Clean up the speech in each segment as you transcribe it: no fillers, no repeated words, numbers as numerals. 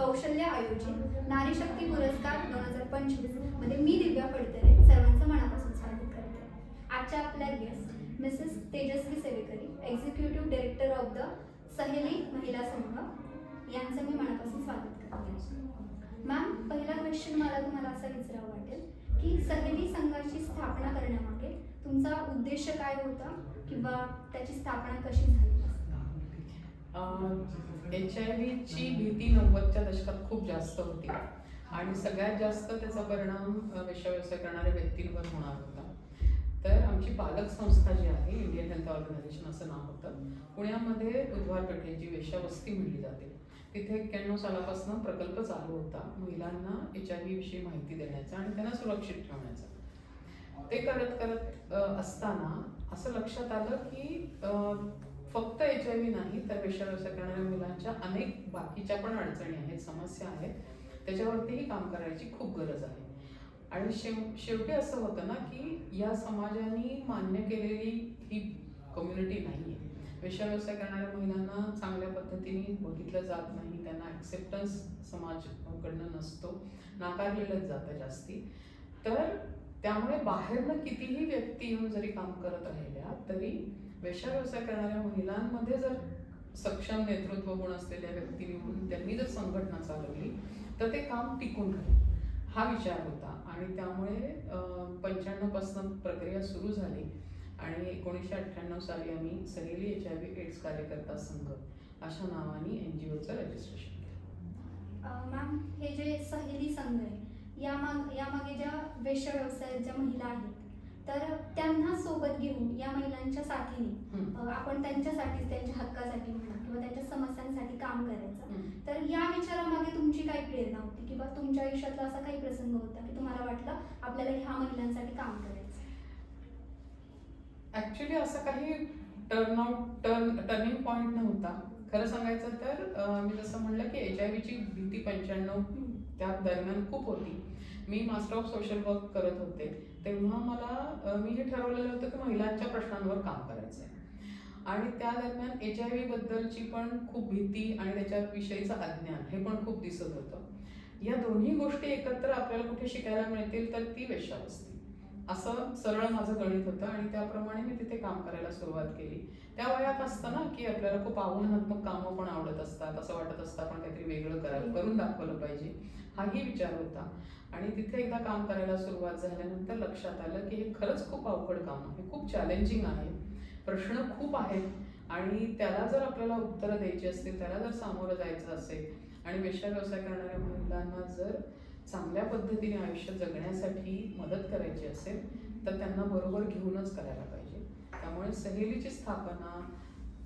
कौशल्य आयोजित नारी शक्ती पुरस्कार 2025 मध्ये मी दिव्या फडतरे सर्वांचं मनापासून स्वागत करते. आजच्या आपल्या guest Mrs Tejaswi Sevekari, executive director of the Saheli Mahila संघ, यांचं मी मनापासून स्वागत करते. मॅम, पहिला क्वेश्चन मला तुम्हाला असा विचारावा वाटेल की सहेली संघाची स्थापना करण्यामागे तुमचा उद्देश काय होता किंवा त्याची स्थापना कशी झाली? HIV ची भीती 90च्या दशकात खूप जास्त होती आणि सगळ्यात जास्त त्याचा परिणाम वेश्याव्यवसाय करणाऱ्या व्यक्तींवर होणार होता. तर आमची पालक संस्था जी आहे, इंडियन हेल्थ ऑर्गनायझेशन असं नाव होतं, पुण्यामध्ये बुधवार पेठेत जी वेश्यावस्ती म्हणली जाते तिथे 91 सालापासून प्रकल्प चालू होता महिलांना HIV विषयी माहिती देण्याचा आणि त्यांना सुरक्षित ठेवण्याचा. ते करत करत असताना असं लक्षात आलं की फक्त HIV नाही तर वेश्याव्यवसाय करणाऱ्या मुलांच्या अनेक बाकीच्या पण अडचणी आहेत, समस्या आहेत, त्याच्यावरतीही काम करायची खूप गरज आहे. आणि शेवटी असं होतं ना की या समाजाने मान्य केलेली ही कम्युनिटी नाही आहे. वेश्याव्यवसाय करणाऱ्या महिलांना चांगल्या पद्धतीने बघितलं जात नाही, त्यांना ॲक्सेप्टन्स समाजाकडनं नसतो, नाकारलेलंच जातं जास्ती. तर त्यामुळे बाहेरनं कितीही व्यक्ती येऊन जरी काम करत राहिल्या तरी वेश्याव्यवसाय करणाऱ्या महिलांमध्ये जर सक्षम नेतृत्व गुण असलेल्या व्यक्ती निवडून त्यांनी जर संघटना चालवली तर ते काम टिकून राहील, हा विचार होता. आणि त्यामुळे 95 पासून प्रक्रिया सुरू झाली आणि 1998 साली आम्ही सहेली HIV एड्स कार्यकर्ता संघ अशा नावाने NGOचं रजिस्ट्रेशन केलं. मॅम, हे जे सहेली संघ आहे यामागे ज्या वेश्याव्यवसायात ज्या महिला आहेत तर त्यांना सोबत घेऊन या महिलांच्या साथीने आपण त्यांच्यासाठी, त्यांच्या हक्कासाठी म्हणा किंवा त्यांच्या समस्यांसाठी काम करायचं. तर या विचारामागे तुमची काय प्रेरणा होती किंवा तुमच्या आयुष्यातला असा काही प्रसंग होता की तुम्हाला वाटलं आपल्याला ह्या महिलांसाठी काम करायचं? ऍक्च्युली असं काही टर्निंग पॉइंट नव्हता. खरं सांगायचं तर मी जसं म्हणलं की HIV ची भीती 95 त्या दरम्यान खूप होती. मी मास्टर ऑफ सोशल वर्क करत होते तेव्हा मी हे ठरवलेलं होतं की महिलांच्या प्रश्नांवर काम करायचं आहे. आणि त्या दरम्यान HIV बद्दलची पण खूप भीती आणि त्याच्याविषयीचं अज्ञान हे पण खूप दिसत होतं. या दोन्ही गोष्टी एकत्र आपल्याला कुठे शिकायला मिळतील तर ती वेश्यावस्ती, असं सरळ माझं गणित होतं आणि त्याप्रमाणे मी तिथे काम करायला सुरुवात केली. त्या वयात असतं ना की आपल्याला खूप आव्हानात्मक कामं पण आवडत असतात, असं वाटत असतं आपण काहीतरी वेगळं करून दाखवलं पाहिजे, हाही विचार होता. आणि तिथे एकदा काम करायला सुरुवात झाल्यानंतर लक्षात आलं की हे खरंच खूप अवघड काम आहे, खूप चॅलेंजिंग आहे, प्रश्न खूप आहेत आणि त्याला जर आपल्याला उत्तरं द्यायची असतील, त्याला जर सामोरं जायचं असेल आणि वेश्याव्यवसाय करणाऱ्या महिलांना जर चांगल्या पद्धतीने आयुष्य जगण्यासाठी मदत करायची असेल तर त्यांना बरोबर घेऊनच करायला पाहिजे. त्यामुळे सहेलीची स्थापना,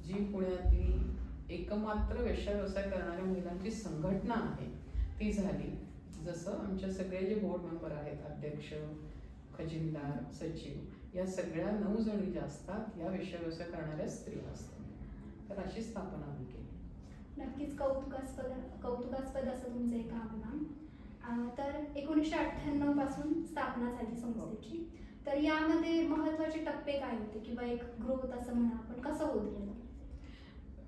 जी पुण्यातली एकमात्र वेश्याव्यवसाय करणाऱ्या महिलांची संघटना आहे, ती झाली. जसं आमच्या सगळे जे बोर्ड मेंबर आहेत, अध्यक्ष, खजिनदार, सचिव, या सगळ्या 9 जणी ज्या असतात या वेश्याव्यवसाय करणाऱ्या स्त्रिया असतात. तर अशी स्थापना आम्ही केली. नक्कीच कौतुकास्पद असं तुमचं एक काम आहे. तर 1998 पासून स्थापना झाली संस्थेची. तर यामध्ये महत्त्वाचे टप्पे काय होते किंवा एक ग्रोथ असं म्हणा आपण कसं होत गेलं?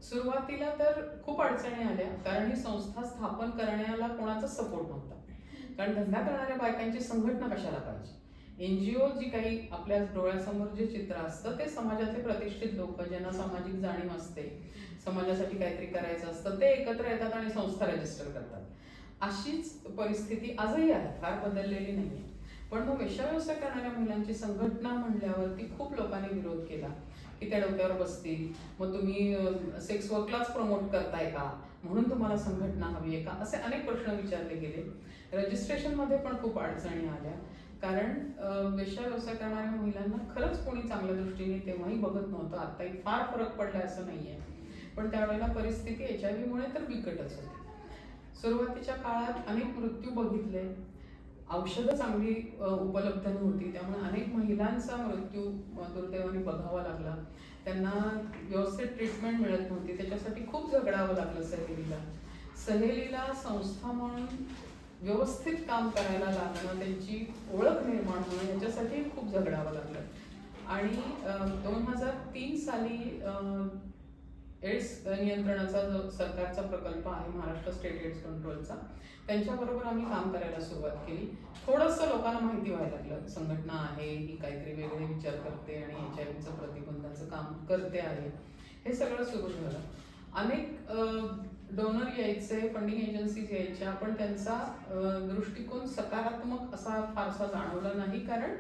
सुरुवातीला तर खूप अडचणी आल्या कारण ही संस्था स्थापन करण्याला कोणाचा सपोर्ट नव्हता. कारण धंदा करणाऱ्या बायकांची संघटना कशाला पाहिजे? NGO जी काही आपल्या डोळ्यासमोर जे चित्र असतं ते समाजातले प्रतिष्ठित लोक ज्यांना सामाजिक जाणीव असते, समाजासाठी काहीतरी करायचं असतं, ते एकत्र येतात आणि संस्था रजिस्टर करतात. अशीच परिस्थिती आजही आहे, फार बदललेली नाहीये. पण मग वेश्याव्यवसाय करणाऱ्या महिलांची संघटना म्हणल्यावरती खूप लोकांनी विरोध केला की त्या डोक्यावर बसतील, मग तुम्ही सेक्स वर्कलाच प्रमोट करताय का, म्हणून तुम्हाला संघटना हवी आहे का, असे अनेक प्रश्न विचारले गेले. रजिस्ट्रेशनमध्ये पण खूप अडचणी आल्या कारण वेश्याव्यवसाय करणाऱ्या महिलांना खरंच कोणी चांगल्या दृष्टीने तेव्हाही बघत नव्हतं. आताही फार फरक पडला असं नाहीये, पण त्यावेळेला परिस्थिती HIV मुळे तर बिकटच होती. सुरुवातीच्या काळात अनेक मृत्यू बघितले, औषधं चांगली उपलब्ध नव्हती, त्यामुळे अनेक महिलांचा मृत्यू दुर्दैवाने बघावा लागला. त्यांना व्यवस्थित ट्रीटमेंट मिळत नव्हती, त्याच्यासाठी खूप झगडावं लागलं सहेलीला संस्था म्हणून व्यवस्थित काम करायला लागणं, त्यांची ओळख निर्माण होणं, याच्यासाठी खूप झगडावं लागलं. आणि 2003 साली एड्स नियंत्रणाचा जो सरकारचा प्रकल्प आहे महाराष्ट्र स्टेट एड्स कंट्रोलचा, त्यांच्याबरोबर आम्ही काम करायला सुरुवात केली. थोडंसं लोकांना माहिती व्हायला लागलं, संघटना आहे ही काहीतरी वेगळे विचार करते आणि HIV प्रतिबंधाचं काम करते आहे. हे सगळं सुरू झालं. अनेक डोनर यायचे, फंडिंग एजन्सीज यायच्या, पण त्यांचा दृष्टिकोन सकारात्मक असा फारसा जाणवला नाही, कारण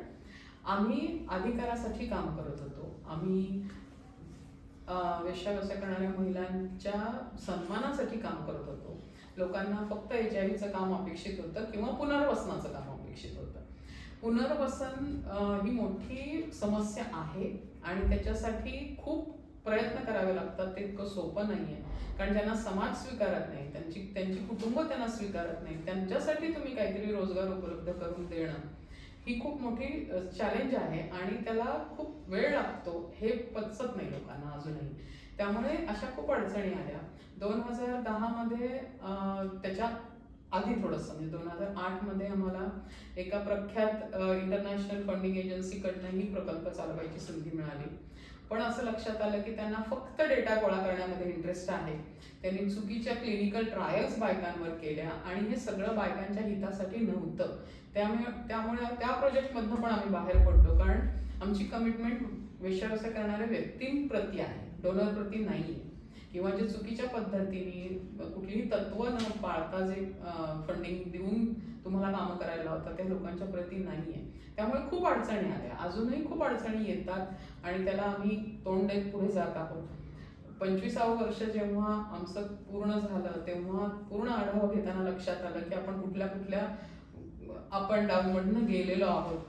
आम्ही अधिकारासाठी काम करत होतो. आम्ही वेश्याव्यवसाय करणाऱ्या महिलांच्या सन्मानासाठी काम करत होतो. लोकांना फक्त HIVचं काम अपेक्षित होतं किंवा पुनर्वसनाचं काम अपेक्षित होतं. पुनर्वसन ही मोठी समस्या आहे आणि त्याच्यासाठी खूप प्रयत्न करावे लागतात. ते इतकं सोपं नाही आहे, कारण ज्यांना समाज स्वीकारत नाही, त्यांची कुटुंब त्यांना स्वीकारत नाही, त्यांच्यासाठी तुम्ही काहीतरी रोजगार उपलब्ध करून देणं ही खूप मोठी चॅलेंज आहे आणि त्याला खूप वेळ लागतो. हे पचत नाही लोकांना अजूनही. त्यामुळे अशा खूप अडचणी आल्या. 2010 मध्ये त्याच्या आधी थोडंसं म्हणजे 2008 मध्ये आम्हाला एका प्रख्यात इंटरनॅशनल फंडिंग एजन्सीकडनं ही प्रकल्प चालवायची संधी मिळाली. पण असं लक्षात आलं की त्यांना फक्त डेटा गोळा करण्यामध्ये इंटरेस्ट आहे. त्यांनी चुकीच्या क्लिनिकल ट्रायल्स बायकांवर केल्या आणि हे सगळं बायकांच्या हितासाठी नव्हतं. त्यामुळे त्या प्रोजेक्टमधनं पण आम्ही बाहेर पडलो, कारण आमची कमिटमेंट वेश्याव्यवसाय करणाऱ्या व्यक्तींप्रती आहे, डोनर प्रती नाही. किंवा जे चुकीच्या पद्धतीने कुठलीही तत्व न पाळता जे फंडिंग देऊन तुम्हाला कामं करायला लावतात त्या लोकांच्या प्रती नाहीये. त्यामुळे खूप अडचणी आल्या, अजूनही खूप अडचणी येतात आणि त्याला आम्ही तोंड देत पुढे जात आहोत. 25वं वर्ष जेव्हा आमचं पूर्ण झालं तेव्हा पूर्ण आढावा घेताना लक्षात आलं की आपण कुठल्या अप अँड डाऊन मधनं गेलेलो आहोत.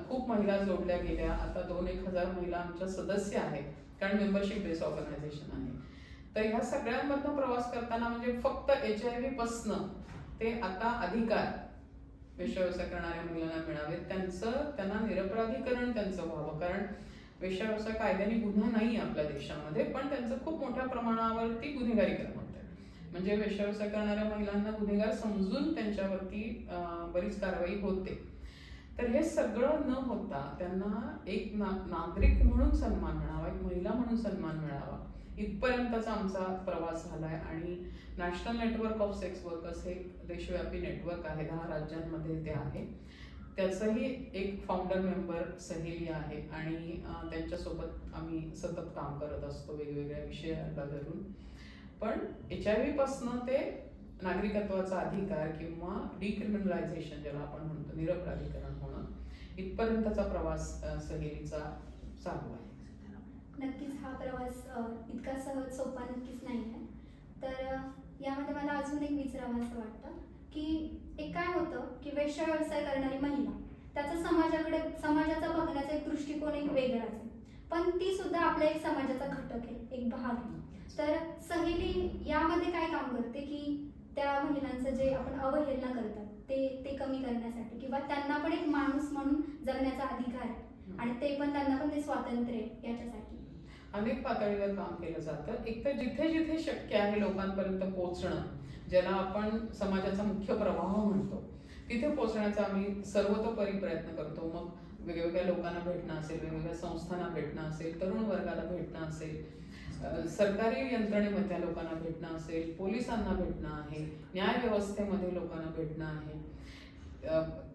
खूप महिला जोडल्या गेल्या. आता 2,000-1,000 महिला आमच्या सदस्य आहेत, कारण मेंबरशिप बेस ऑर्गनायझेशन आहे. तर ह्या सगळ्यांमधनं प्रवास करताना म्हणजे फक्त HIV पासनं ते आता अधिकार वेश्याव्यवसाय करणाऱ्या महिलांना मिळावेत, त्यांना निरपराधीकरण त्यांचं व्हावं. कारण वेश्याव्यवसाय कायद्याने गुन्हा नाही आपल्या देशामध्ये, पण त्यांचं खूप मोठ्या प्रमाणावरती गुन्हेगारीकरण होतं. म्हणजे वेश्याव्यवसाय करणाऱ्या महिलांना गुन्हेगार समजून त्यांच्यावरती बरीच कारवाई होते. तर हे सगळं न होता त्यांना एक नागरिक म्हणून सन्मान मिळावा, एक महिला म्हणून सन्मान मिळावा, इथपर्यंतचा आमचा प्रवास झालाय. आणि national network of sex workers हे देशव्यापी नेटवर्क आहे, 10 राज्यांमध्ये ते आहे. त्याचंही एक फाउंडर मेंबर सहेली आहे आणि त्यांच्यासोबत आम्ही सतत काम करत असतो वेगवेगळ्या विषयाला धरून. पण HIV पासनं ते नागरिकत्वाचा अधिकार किंवा डिक्रिमिनलायझेशन ज्याला आपण म्हणतो, निरपराधीकरण होणं, इथपर्यंतचा प्रवास सहेलीचा चालू आहे. नक्कीच हा प्रवास इतका सहज सोपा नक्कीच नाही आहे. तर यामध्ये मला अजून एक विचारावं असं वाटतं की एक काय होतं की वेश्याव्यवसाय करणारी महिला, त्याचा समाजाचा बघण्याचा एक दृष्टिकोन एक वेगळाच आहे, पण ती सुद्धा आपल्या एक समाजाचा घटक आहे, एक भाग आहे. तर सहेली यामध्ये काय काम करते की त्या महिलांचं जे आपण अवहेलना करतात ते कमी करण्यासाठी, किंवा त्यांना पण एक माणूस म्हणून जगण्याचा अधिकार आहे आणि ते पण त्यांना पण ते स्वातंत्र्य आहे याच्यासाठी अनेक पातळीवर काम केलं जातं. एक तर जिथे जिथे शक्य आहे लोकांपर्यंत पोहोचणं, ज्याला आपण समाजाचा मुख्य प्रवाह म्हणतो, तिथे पोहोचण्याचा आम्ही सर्वतोपरी प्रयत्न करतो. मग वेगवेगळ्या लोकांना भेटणं असेल, वेगवेगळ्या संस्थांना भेटणं असेल, तरुण वर्गाला भेटणं असेल, सरकारी यंत्रणेमधल्या लोकांना भेटणं असेल, पोलिसांना भेटणं आहे, न्याय व्यवस्थेमध्ये लोकांना भेटणं आहे,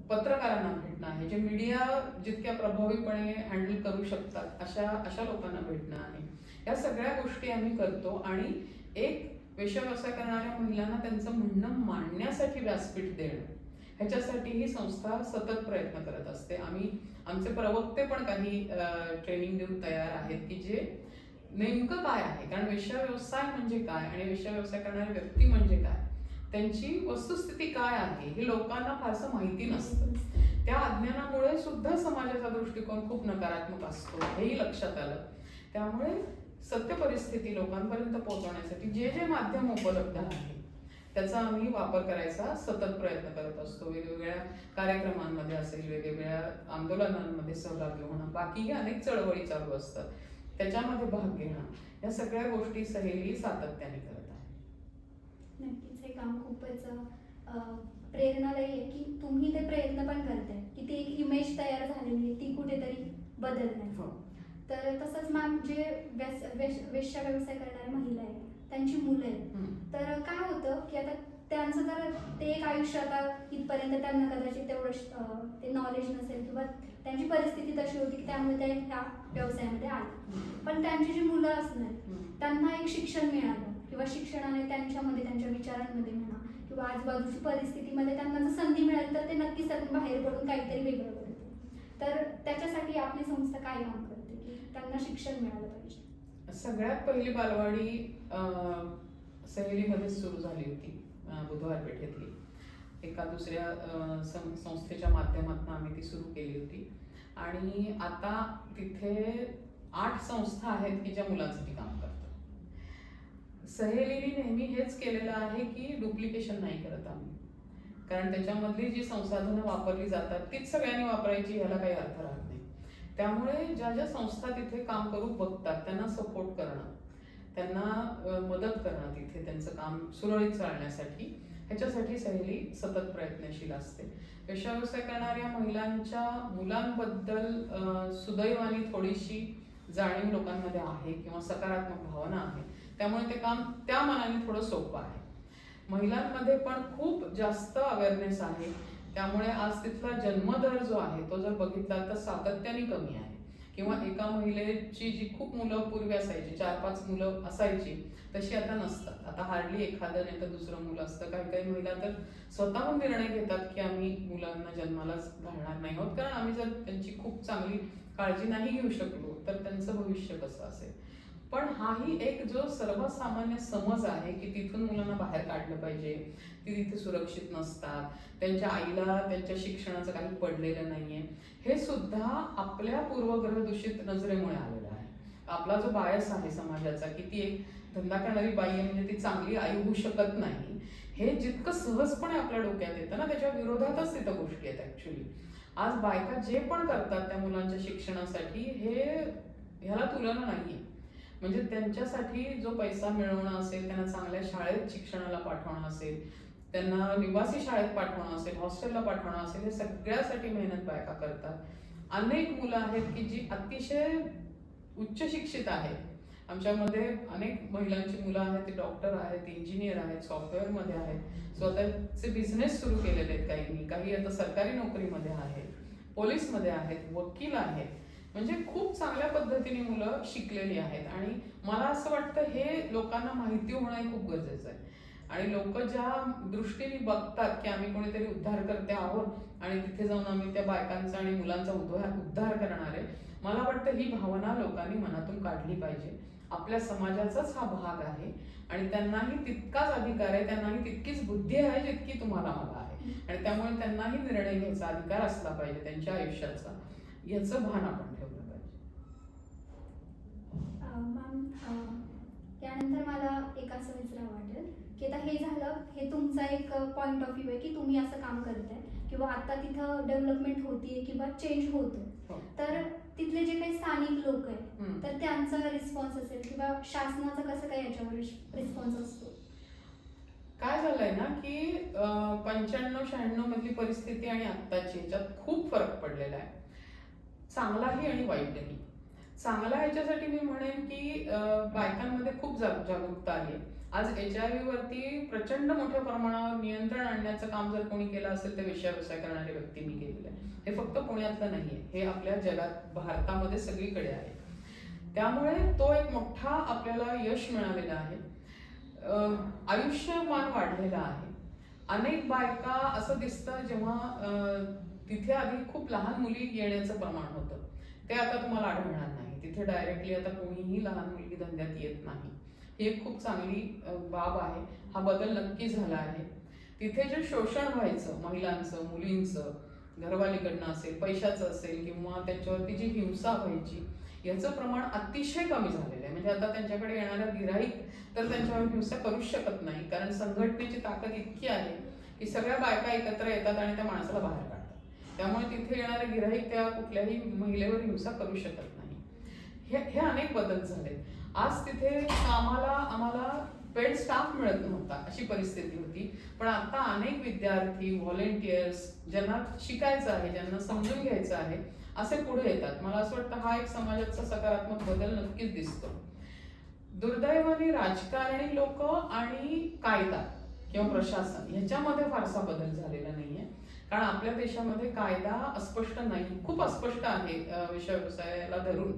पत्रकारांना भेटणं आहे, जे मीडिया जितक्या प्रभावीपणे हँडल करू शकतात अशा लोकांना भेटणं आहे. या सगळ्या गोष्टी आम्ही करतो आणि एक वेश्याव्यवसाय करणाऱ्या महिलांना त्यांचं म्हणणं मांडण्यासाठी व्यासपीठ देणं, ह्याच्यासाठी ही संस्था सतत प्रयत्न करत असते. आम्ही आमचे प्रवक्ते पण काही ट्रेनिंग देऊन तयार आहेत की जे नेमकं काय आहे, कारण वेश्याव्यवसाय म्हणजे काय आणि वेश्याव्यवसाय करणारी व्यक्ती म्हणजे काय, त्यांची वस्तुस्थिती काय आहे हे लोकांना फारसं माहिती नसतं. त्या अज्ञानामुळे सुद्धा समाजाचा दृष्टिकोन खूप नकारात्मक असतो, हेही लक्षात आलं. त्यामुळे सत्य परिस्थिती लोकांपर्यंत पोहोचवण्यासाठी जे जे माध्यम उपलब्ध आहे त्याचा आम्ही वापर करायचा सतत प्रयत्न करत असतो. वेगवेगळ्या कार्यक्रमांमध्ये असेल, वेगवेगळ्या आंदोलनांमध्ये सहभागी होणं, बाकीही अनेक चळवळी चालू असतात त्याच्यामध्ये भाग घेणं, या सगळ्या गोष्टी सहेली सातत्याने करत आहे. नक्कीच हे काम खूपच प्रेरणादायी आहे की तुम्ही ते प्रयत्न पण करताय की ती एक इमेज तयार झालेली आहे ती कुठेतरी बदलणार. तर तसंच मॅम जे वेश्या व्यवसाय करणाऱ्या महिला आहेत त्यांची मुलं आहेत, तर काय होतं की आता त्यांचं तर ते एक आयुष्य आता इथपर्यंत त्यांना कदाचित तेवढं ते नॉलेज नसेल किंवा त्यांची परिस्थिती तशी होती की त्यामुळे ते ह्या व्यवसायामध्ये आले. पण त्यांची जी मुलं असणार त्यांना एक शिक्षण मिळालं किंवा शिक्षणाने त्यांच्यामध्ये त्यांच्या विचारांमध्ये म्हणा किंवा आजूबाजूची परिस्थितीमध्ये त्यांना जर संधी मिळाली तर ते नक्कीच त्यातून बाहेर पडून काहीतरी वेगळं करतील. तर त्याच्यासाठी आपली संस्था काय काम करते की त्यांना शिक्षण मिळालं पाहिजे. सगळ्यात पहिली बालवाडी सहेलीमध्येच सुरू झाली होती, बुधवार पेठेतली. एका दुसऱ्या संस्थेच्या माध्यमातून आम्ही ती सुरू केली होती आणि आता तिथे 8 संस्था आहेत की ज्या मुलांसाठी काम करतात. सहेलीने नेहमी हेच केलेलं आहे की डुप्लिकेशन नाही करत आम्ही, कारण त्याच्यामधली जी संसाधनं वापरली जातात तीच सगळ्यांनी वापरायची ह्याला काही अर्थ राहत नाही. त्यामुळे ज्या ज्या संस्था तिथे काम करू बघतात त्यांना सपोर्ट करणं, त्यांना मदत करणं तिथे त्यांचं काम सुरळीत चालण्यासाठी, ह्याच्यासाठी सहेली सतत प्रयत्नशील असते. वेश्या व्यवसाय करणाऱ्या महिलांच्या मुलांबद्दल सुदैवाने थोडीशी जाणीव लोकांमध्ये आहे किंवा सकारात्मक भावना आहे, त्यामुळे ते काम त्या मनाने थोडं सोपं आहे. महिलांमध्ये पण खूप जास्त अवेअरनेस आहे, त्यामुळे आज तिथला जन्मदर जो आहे तो जर बघितला तर सातत्याने कमी आहे. किंवा एका महिलेची जी खूप मुलं पूर्वी असायची, 4-5 मुलं असायची, तशी आता नसतात. आता हार्डली एखादं नाही तर दुसरं मुलं असतं. काही काही महिला तर स्वतःहून निर्णय घेतात की आम्ही मुलांना जन्मालाच घालणार नाही आहोत, कारण आम्ही जर त्यांची खूप चांगली काळजी नाही घेऊ शकलो तर त्यांचं भविष्य कसं असेल. पण हाही एक जो सर्वसामान्य समज आहे की तिथून मुलांना बाहेर काढलं पाहिजे, ती तिथे सुरक्षित नसतात, त्यांच्या आईला त्यांच्या शिक्षणाचं काही पडलेलं नाहीये, हे सुद्धा आपल्या पूर्वग्रह दूषित नजरेमुळे आलेलं आहे. आपला जो बायस आहे समाजाचा की ती एक धंदा करणारी बाई आहे म्हणजे ती चांगली आई होऊ शकत नाही, हे जितकं सहजपणे आपल्या डोक्यात येतं ना त्याच्या विरोधातच तिथं गोष्टी आहेत ऍक्च्युली. आज बायका जे पण करतात त्या मुलांच्या शिक्षणासाठी ह्याला तुलना नाहीये. म्हणजे त्यांच्यासाठी जो पैसा मिळवणं असेल, त्यांना चांगल्या शाळेत शिक्षणाला पाठवणं असेल, त्यांना निवासी शाळेत पाठवणं असेल, हॉस्टेलला पाठवणं असेल, हे सगळ्यासाठी मेहनत बायका करतात. अनेक मुलं आहेत की जी अतिशय उच्च शिक्षित आहेत. आमच्यामध्ये अनेक महिलांची मुलं आहेत, ते डॉक्टर आहेत, इंजिनियर आहेत, सॉफ्टवेअरमध्ये आहेत, स्वतःचे बिझनेस सुरू केलेले आहेत काहींनी, काही आता सरकारी नोकरीमध्ये आहेत, पोलीसमध्ये आहेत, वकील आहेत. म्हणजे खूप चांगल्या पद्धतीने मुलं शिकलेली आहेत आणि मला असं वाटतं हे लोकांना माहिती होणं हे खूप गरजेचं आहे. आणि लोक ज्या दृष्टीने बघतात की आम्ही कोणीतरी उद्धार करते आहोत आणि तिथे जाऊन आम्ही त्या बायकांचा आणि मुलांचा उद्धार करणार आहे, मला वाटतं ही भावना लोकांनी मनातून काढली पाहिजे. आपल्या समाजाचाच हा भाग आहे आणि त्यांनाही तितकाच अधिकार आहे, त्यांनाही तितकीच बुद्धी आहे जितकी तुम्हाला मला आहे, आणि त्यामुळे त्यांनाही निर्णय घ्यायचा अधिकार असला पाहिजे त्यांच्या आयुष्याचा, याचं भान आपण ठेवलं पाहिजे. मॅम, त्यानंतर मला एक असं विचारावं वाटेल की आता हे झालं, हे तुमचा एक पॉइंट ऑफ व्ह्यू आहे की तुम्ही असं काम करताय किंवा आता तिथं डेव्हलपमेंट होतीये किंवा चेंज होतोय, तर तिथले जे काही स्थानिक लोक आहेत तर त्यांचा रिस्पॉन्स असेल किंवा शासनाचा कसं काय याच्यावर रिस्पॉन्स असतो? काय झालंय ना की 95-96 मधली परिस्थिती आणि आत्ताची याच्यात खूप फरक पडलेला आहे, चांगलाही आणि वाईटही. चांगला ह्याच्यासाठी मी म्हणेन की बायकांमध्ये खूप जागरूकता आली आहे. आज HIV वरती प्रचंड मोठ्या प्रमाणावर नियंत्रण आणण्याचं काम जर कोणी केलं असेल तर वेश्या व्यवसाय करणारी व्यक्ती मी केलेलं आहे. हे फक्त पुण्यातलं नाहीये, हे आपल्या जगात भारतामध्ये सगळीकडे आहे. त्यामुळे तो एक मोठा आपल्याला यश मिळालेला आहे. आयुष्यमान वाढलेलं आहे. अनेक बायका असं दिसतं जेव्हा तिथे आधी खूप लहान मुली येण्याचं प्रमाण होतं, ते आता तुम्हाला आढळणार नाही. तिथे डायरेक्टली आता कोणीही लहान मुलगी धंद्यात येत नाही. ही एक खूप चांगली बाब आहे. हा बदल नक्की झाला आहे. तिथे जे शोषण व्हायचं महिलांचं, मुलींचं, घरवालीकडनं असेल, पैशाचं असेल किंवा त्यांच्यावरती जी हिंसा व्हायची, याचं प्रमाण अतिशय कमी झालेलं आहे. म्हणजे आता त्यांच्याकडे येणारा गिऱ्हाईक तर त्यांच्यावर हिंसा करूच शकत नाही, कारण संघटनेची ताकद इतकी आहे की सगळ्या बायका एकत्र येतात आणि त्या माणसाला बाहेर काढतात. त्यामुळे तिथे येणारे गिऱ्हाईक त्या कुठल्याही महिलेवर हिंसा करू शकत नाही. हे अनेक बदल झाले. आज तिथे कामाला आम्हाला पेड स्टाफ मिळत नव्हता, अशी परिस्थिती होती. पण आता अनेक विद्यार्थी, व्हॉलेंटियर्स, ज्यांना शिकायचं आहे, ज्यांना समजून घ्यायचं आहे, असे पुढे येतात. मला असं वाटतं हा एक समाजाचा सकारात्मक बदल नक्कीच दिसतो. दुर्दैवाने राजकारणी लोक आणि कायदा किंवा प्रशासन ह्याच्यामध्ये फारसा बदल झालेला नाहीये. कारण आपल्या देशामध्ये कायदा अस्पष्ट नाही, खूप अस्पष्ट आहे वेश्या व्यवसायाला धरून.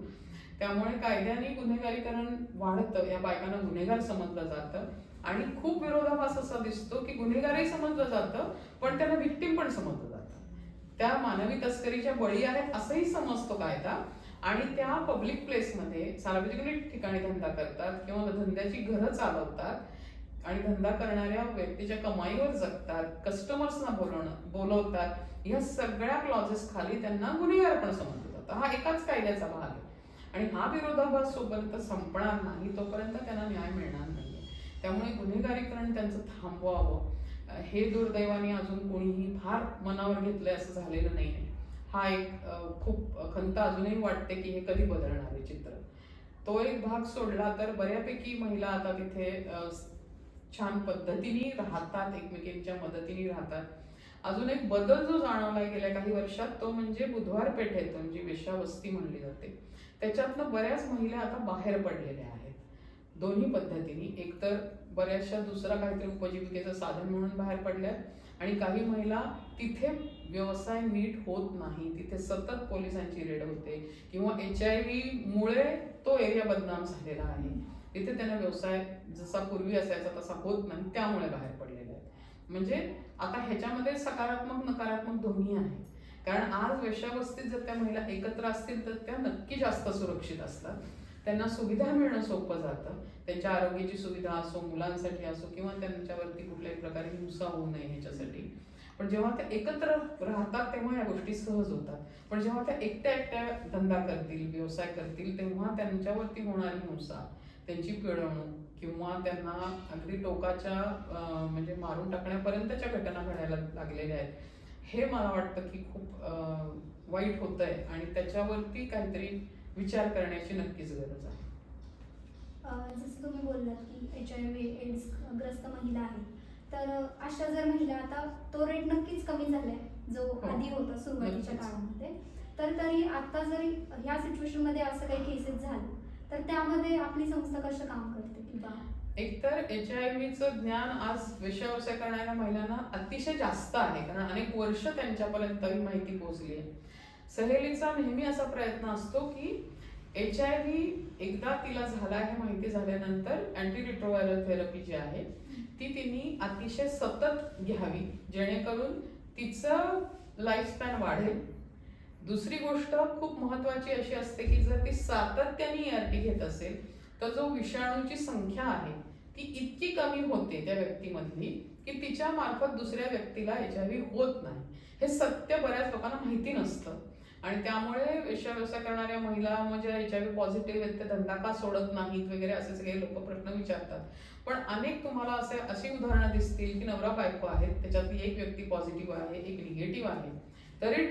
त्यामुळे कायद्याने गुन्हेगारीकरण वाढतं, या बायकांना गुन्हेगार समजलं जातं आणि खूप विरोधाभास असा दिसतो की गुन्हेगारही समजलं जातं पण त्यांना व्हिक्टीम पण समजलं जातं. त्या मानवी तस्करीच्या बळी आहेत असंही समजतो कायदा आणि त्या पब्लिक प्लेसमध्ये सार्वजनिक ठिकाणी धंदा करतात किंवा धंद्याची घरं चालवतात आणि धंदा करणाऱ्या व्यक्तीच्या कमाईवर जगतात, कस्टमर्सना बोलवतात. या सगळ्या क्लॉजेस खाली त्यांना गुन्हेगार पण समजलं जातं. हा एकाच कायद्याचा भाग आहे आणि हा विरोधाभास जोपर्यंत संपणार नाही तोपर्यंत त्यांना न्याय मिळणार नाहीये. त्यामुळे गुन्हेगारीकरण त्यांचं थांबवावं हे दुर्दैवाने अजून कोणीही फार मनावर घेतलंय असं झालेलं नाहीये. हा एक खूप खंत अजूनही वाटते की हे कधी बदलणार आहे चित्र. तो एक भाग सोडला तर बऱ्यापैकी महिला आता तिथे छान पद्धतीने राहतात, एकमेकींच्या मदतीने राहतात. अजून एक बदल जो जाणवला गेल्या काही वर्षात तो म्हणजे बुधवार पेठेतून जी वेश्यावस्ती म्हणली जाते त्याच्यातनं बऱ्याच महिला आता बाहेर पडलेल्या आहेत. दोन्ही पद्धतीने, एकतर बऱ्याचशा दुसरा काहीतरी उपजीविकेचं साधन म्हणून बाहेर पडल्यात आणि काही महिला तिथे व्यवसाय नीट होत नाही, तिथे सतत पोलिसांची रेड होते किंवा HIV मुळे तो एरिया बदनाम झालेला आहे, तिथे त्यांना व्यवसाय जसा पूर्वी असायचा तसा होत नाही, त्यामुळे बाहेर पडलेले आहेत. म्हणजे आता ह्याच्यामध्ये सकारात्मक नकारात्मक दोन्ही आहे. कारण आज वेश्यावस्तीत जर त्या महिला एकत्र असतील तर त्या नक्की जास्त सुरक्षित असतात, त्यांना सुविधा मिळणं सोपं जातं, त्यांच्या आरोग्याची सुविधा असो, मुलांसाठी असो किंवा त्यांच्यावरती कुठल्याही प्रकारे हिंसा होऊ नये ह्याच्यासाठी. पण जेव्हा त्या एकत्र राहतात तेव्हा या गोष्टी सहज होतात. पण जेव्हा त्या एकट्या एकट्या धंदा करतील, व्यवसाय करतील तेव्हा त्यांच्यावरती होणारी हिंसा, त्यांची पिळवणूक किंवा त्यांना अगदी टोकाच्या म्हणजे मारून टाकण्यापर्यंतच्या घटना घडायला लागलेल्या आहेत. हे मला वाटतं की खूप वाईट होतंय आणि त्याच्यावरती काहीतरी विचार करण्याची नक्कीच गरज आहे. जसं तुम्ही बोललात की HIV एड्स ग्रस्त महिला आहेत, तर अशा जर महिला, आता तो रेट नक्कीच कमी झालाय जो आधी होता सुरुवातीच्या काळामध्ये, तर तरी आता जरी ह्या सिच्युएशनमध्ये असं काही केसेस झालं तर त्यामध्ये आपली संस्था कसं काम करते? किंवा एकतर HIVचं ज्ञान आज वेश्याव्यवसाय करणाऱ्या महिलांना अतिशय जास्त आहे, कारण अनेक वर्ष त्यांच्यापर्यंत ही माहिती पोहोचली आहे. सहेलीचा नेहमी असा प्रयत्न असतो की HIV एकदा तिला झाला हे माहिती झाल्यानंतर अँटीरिट्रोव्हायरल थेरपी जी आहे ती तिने अतिशय सतत घ्यावी, जेणेकरून तिचं लाईफस्पॅन वाढेल. दुसरी गोष्ट खूप महत्वाची अशी असते की जर ती सातत्याने ERT घेत असेल तर जो विषाणूची संख्या आहे ती इतकी कमी होते त्या व्यक्तीमधली की तिच्या मार्फत दुसऱ्या व्यक्तीला HIV होत नाही. हे सत्य बऱ्याच लोकांना माहिती नसतं आणि त्यामुळे वेश्याव्यवसाय करणाऱ्या महिला म्हणजे HIV पॉझिटिव्ह आहेत ते धंदा का सोडत नाहीत वगैरे असे सगळे लोक प्रश्न विचारतात. पण अनेक तुम्हाला अशी उदाहरणं दिसतील की नवरा बायको आहेत, त्याच्यातली एक व्यक्ती पॉझिटिव्ह आहे, एक निगेटिव्ह आहे, तरी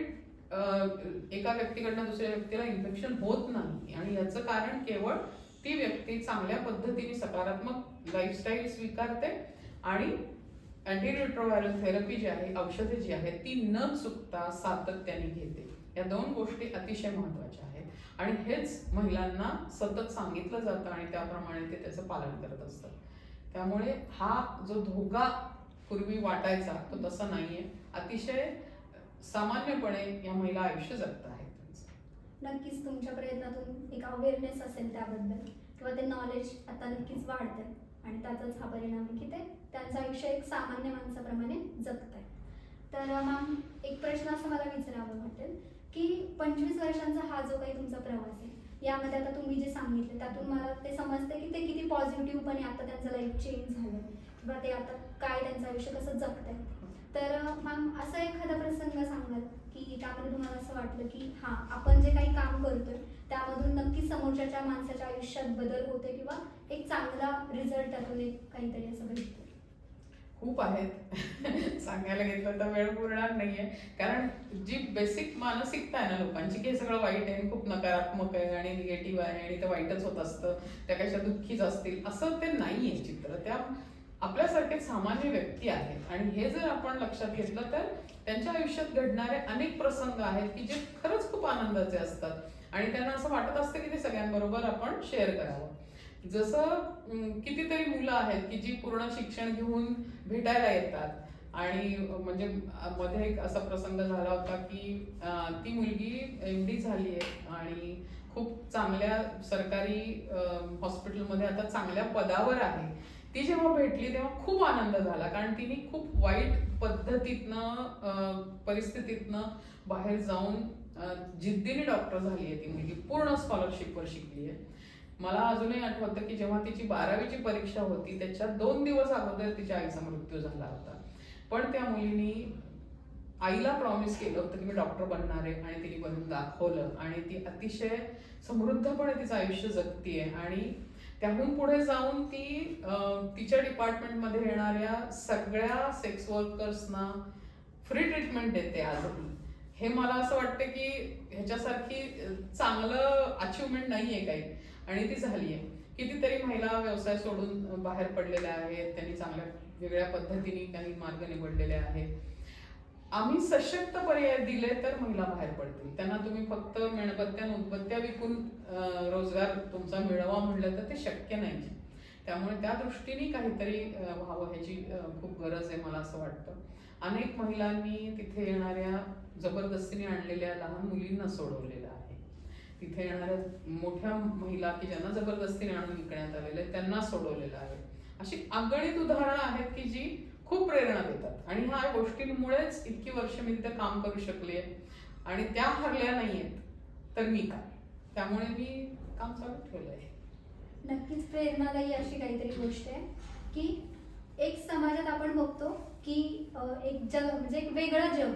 एका व्यक्तीकडनं दुसऱ्या व्यक्तीला इन्फेक्शन होत नाही. आणि याचं कारण केवळ ती व्यक्ती चांगल्या पद्धतीने सकारात्मक लाईफस्टाईल स्वीकारते आणि अँटीरिट्रोव्हायरल थेरपी जी आहे, औषधे जी आहेत ती न चुकता सातत्याने घेते. या दोन गोष्टी अतिशय महत्त्वाच्या आहेत आणि हेच महिलांना सतत सांगितलं जातं आणि त्याप्रमाणे ते त्याचं पालन करत असतात. त्यामुळे हा जो धोका पूर्वी वाटायचा तो तसा नाहीये. अतिशय सामान्यपणे या महिला आयुष्य जगत आहेत. नक्कीच तुमच्या प्रयत्नातून एक अवेअरनेस असेल त्याबद्दल किंवा ते नॉलेज आता नक्कीच वाढतंय आणि त्याचाच हा परिणाम आहे की ते त्यांचं आयुष्य एक सामान्य माणसाप्रमाणे जगत आहे. तर मॅम, एक प्रश्न असा मला विचारावा वाटेल की 25 वर्षांचा हा जो काही तुमचा प्रवास आहे यामध्ये आता तुम्ही जे सांगितलं त्यातून मला ते समजते की ते किती पॉझिटिव्हपणे आता त्यांचं लाईफ चेंज झालं किंवा ते आता काय त्यांचं आयुष्य कसं जगत आहे. तर मॅम, असा एखादा प्रसंग सांगाल की त्यामध्ये तुम्हाला असं वाटलं की हां, आपण जे काही काम करतोय त्यामधून नक्की समोरच्या माणसाच्या आयुष्यात बदल होते किंवा एक चांगला रिझल्ट त्यातून एक काहीतरी असं भेटतं? खूप आहेत. सांगायला घेतलं तर वेळ पुरणार नाहीये, कारण जी बेसिक मानसिकता आहे ना लोकांची की हे सगळं वाईट आहे, खूप नकारात्मक आहे आणि निगेटिव्ह आहे आणि ते वाईटच होत असतं, त्या कशा दुःखीच असतील, असं ते नाहीये चित्र. त्या आपल्यासारखे सामान्य व्यक्ती आहेत आणि हे जर आपण लक्षात घेतलं तर त्यांच्या आयुष्यात घडणारे अनेक प्रसंग आहेत की जे खरंच खूप आनंदाचे असतात आणि त्यांना असं वाटत असतं की ते सगळ्यांबरोबर आपण शेअर करावं. जसं कितीतरी मुलं आहेत की जी पूर्ण शिक्षण घेऊन भेटायला येतात आणि म्हणजे मध्ये एक असा प्रसंग झाला होता की ती मुलगी MD झाली आहे आणि खूप चांगल्या सरकारी हॉस्पिटलमध्ये आता चांगल्या पदावर आहे. ती जेव्हा भेटली तेव्हा खूप आनंद झाला कारण तिने खूप वाईट पद्धतीतनं परिस्थितीतनं बाहेर जाऊन जिद्दीने डॉक्टर झाली आहे. ती मुलगी पूर्ण स्कॉलरशिपवर शिकली आहे. मला अजूनही आठवतं की जेव्हा तिची 12वीची परीक्षा होती त्याच्या 2 दिवस अगोदर तिच्या आईचा मृत्यू झाला होता. पण त्या मुलीनी आईला प्रॉमिस केलं होतं की मी डॉक्टर बनणार आहे आणि तिने बनवून दाखवलं आणि ती अतिशय समृद्धपणे तिचं आयुष्य जगतीये आणि त्याहून पुढे जाऊन ती तिच्या डिपार्टमेंटमध्ये येणाऱ्या सगळ्या सेक्स वर्कर्सना फ्री ट्रीटमेंट देते आजही. हे मला असं वाटतं की ह्याच्यासारखी चांगलं अचिव्हमेंट नाहीये काही आणि ती झाली आहे. कितीतरी महिला व्यवसाय सोडून बाहेर पडलेल्या आहेत, त्यांनी चांगल्या वेगळ्या पद्धतीने काही मार्ग निवडलेले आहेत. आम्ही सशक्त पर्याय दिले तर महिला बाहेर पडतील. त्यांना तुम्ही फक्त मेणबत्त्या उदबत्त्या विकून रोजगार तुमचा मिळवा म्हटलं तर ते शक्य नाही. त्यामुळे त्या दृष्टीने काहीतरी व्हावं ह्याची खूप गरज आहे मला असं वाटतं. अनेक महिलांनी तिथे येणाऱ्या जबरदस्तीने आणलेल्या लहान मुलींना सोडवलेलं आहे. तिथे येणाऱ्या मोठ्या महिला की ज्यांना जबरदस्तीने आणून विकण्यात आलेले त्यांना सोडवलेलं आहे. अशी अगणित उदाहरणं आहेत की जी खूप प्रेरणा देतात आणि ह्या गोष्टींमुळेच इतकी वर्ष मी तिथे काम करू शकले आणि त्या हरल्या नाहीयेत तर मी काय. त्यामुळे मी काम चालू ठेवलंय. नक्कीच प्रेरणादायी अशी काहीतरी गोष्ट आहे की एक समाजात आपण बघतो की एक जग म्हणजे एक वेगळं जग,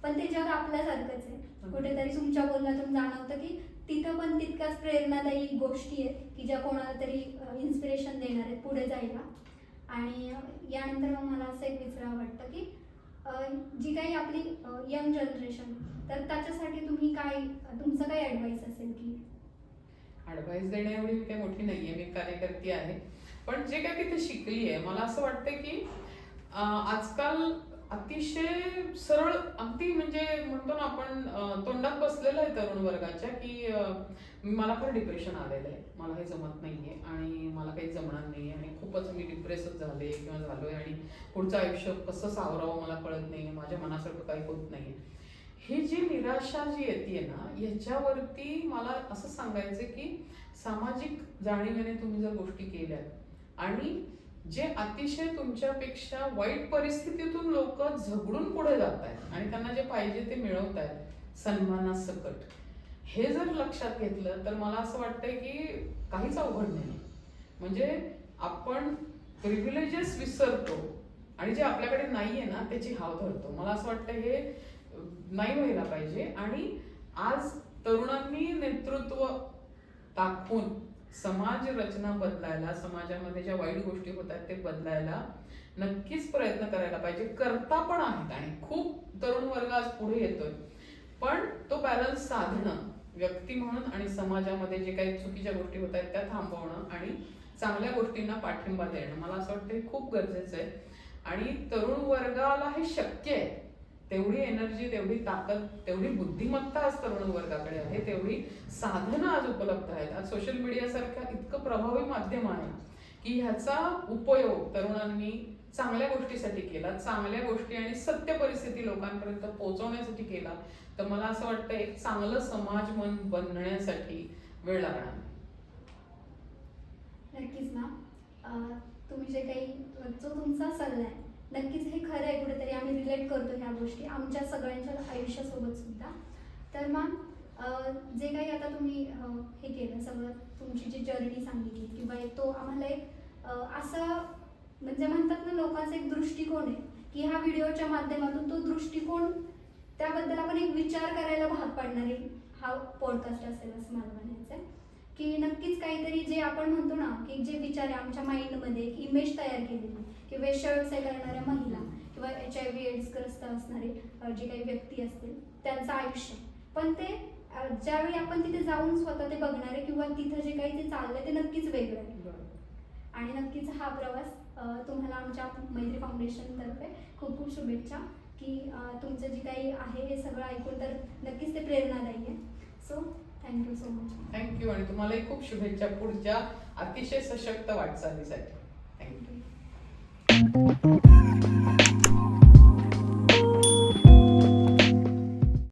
पण ते जग आपल्यासारखंच आहे. कुठेतरी तुमच्या बोलण्यातून जाणवतं की तिथं पण तितक्याच प्रेरणादायी गोष्टी आहेत की ज्या कोणाला तरी इन्स्पिरेशन देणार आहेत पुढे जायला. आणि यानंतर मग मला असं एक विचारावं वाटतं की जी काही आपली यंग जनरेशन, तर त्याच्यासाठी तुम्ही काय तुमचं काय ॲडवाईस असेल की? ॲडवाईस देण्या एवढी मी काही मोठी नाहीये, मी कार्यकर्ती आहे. पण जे काय तिथे शिकली आहे मला असं वाटतं की आजकाल अतिशय सरळ अगदी म्हणजे म्हणतो ना आपण तोंडात बसलेलं आहे तरुण वर्गाच्या की मला फार डिप्रेशन आलेलं आहे, मला हे जमत नाहीये आणि मला काही जमणार नाहीये आणि खूपच मी डिप्रेसच झाले किंवा झालोय आणि पुढचं आयुष्य कसं सावरावं मला कळत नाहीये, माझ्या मनासारखं काही होत नाहीये. ही जी निराशा जी येते ना ह्याच्यावरती मला असं सांगायचं की सामाजिक जाणीवेने तुम्ही जर गोष्टी केल्यात आणि जे अतिशय तुमच्यापेक्षा वाईट परिस्थितीतून लोक झगडून पुढे जात आहेत आणि त्यांना जे पाहिजे ते मिळवत आहेत सन्मानासकट, हे जर लक्षात घेतलं तर मला असं वाटतंय की काहीच अवघड नाही. म्हणजे आपण प्रिव्हिलेजेस विसरतो आणि जे आपल्याकडे नाहीये ना त्याची हाव धरतो. मला असं वाटतं हे नाही व्हायला पाहिजे आणि आज तरुणांनी नेतृत्व दाखवून समाज रचना बदलायला, समाजामध्ये ज्या वाईट गोष्टी होत आहेत ते बदलायला नक्कीच प्रयत्न करायला पाहिजे. करता पण आहेत आणि खूप तरुण वर्ग आज पुढे येतोय. पण तो बॅलन्स साधणं व्यक्ती म्हणून आणि समाजामध्ये जे काही चुकीच्या गोष्टी होत आहेत त्या थांबवणं आणि चांगल्या गोष्टींना पाठिंबा देणं मला असं वाटतं हे खूप गरजेचं आहे. आणि तरुण वर्गाला हे शक्य आहे. तेवढी एनर्जी, तेवढी ताकद, तेवढी बुद्धिमत्ता आज तरुण वर्गाकडे आहे, तेवढी साधनं आज उपलब्ध आहेत. आज सोशल मीडियासारखं इतकं प्रभावी माध्यम आहे की ह्याचा उपयोग तरुणांनी चांगल्या गोष्टीसाठी केला, चांगल्या गोष्टी आणि सत्य परिस्थिती लोकांपर्यंत पोहोचवण्यासाठी केला तर मला असं वाटतं एक चांगलं समाज मन बनण्यासाठी वेळ लागणार. नक्कीच ना. तुम्ही जे काही जो तुमचा सल्ला आहे नक्कीच हे खरं आहे. कुठेतरी आम्ही रिलेट करतो ह्या गोष्टी आमच्या सगळ्यांच्या आयुष्यासोबत सुद्धा. तर मॅम जे काही आता तुम्ही हे केलं सगळं, तुमची जी जर्नी सांगितली किंवा एक तो आम्हाला एक असं म्हणजे म्हणतात ना लोकांचा एक दृष्टिकोन आहे की ह्या व्हिडिओच्या माध्यमातून तो दृष्टिकोन त्याबद्दल आपण एक विचार करायला भाग पाडणारे हा पॉडकास्ट असेल असं मला म्हणायचं आहे. की नक्कीच काहीतरी जे आपण म्हणतो ना की जे विचार आहे आमच्या माइंडमध्ये एक इमेज तयार केलेली की वेश्याव्यवसाय करणाऱ्या महिला किंवा HIV एड्स ग्रस्त असणारे जे काही व्यक्ती असतील त्यांचं आयुष्य, पण ते ज्यावेळी आपण तिथे जाऊन स्वतः ते बघणारे किंवा तिथं जे काही ते चाललंय ते नक्कीच वेगळं आहे. आणि नक्कीच हा प्रवास तुम्हाला आमच्या मैत्री फाउंडेशनतर्फे खूप खूप शुभेच्छा की तुमचं जे काही आहे हे सगळं ऐकून तर नक्कीच ते प्रेरणादायी आहे. So thank you so much. Thank you आणि तुम्हालाही खूप शुभेच्छा पुढच्या अतिशय सशक्त वाटचालीसाठी. थँक्यू.